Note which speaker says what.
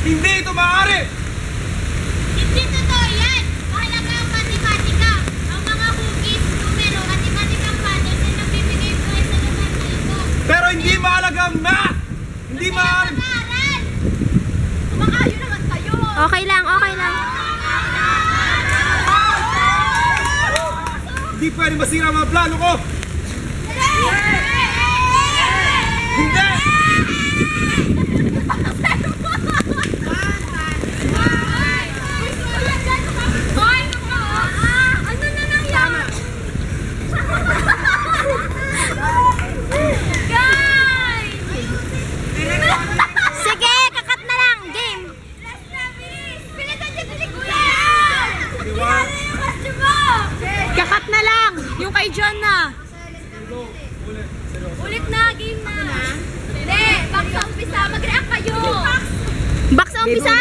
Speaker 1: Hindi ito maaari!
Speaker 2: Hindi totoo yan! Mahalaga ang matematika. Ang mga hugis, numero at iba't ibang patterns ay nagbibigay buhay sa lugar na ito.
Speaker 1: Pero hindi mahalaga ang math! Hindi maaari!
Speaker 2: Mag-aaral! Kumakayo naman kayo!
Speaker 3: Okay lang, okay lang.
Speaker 1: Hindi pwede masira ang mga plano ko! Hindi!
Speaker 2: Ano na nangyari? Guys!
Speaker 3: Sige, kakat na lang. Game.
Speaker 2: Pilitan niyo si Kuya!
Speaker 1: Diba?
Speaker 3: Kakat na lang. Yung kay John na.
Speaker 2: Ulit na, game na. Hindi, back sa umpisa. Mag-react kayo.
Speaker 3: Back sa umpisa.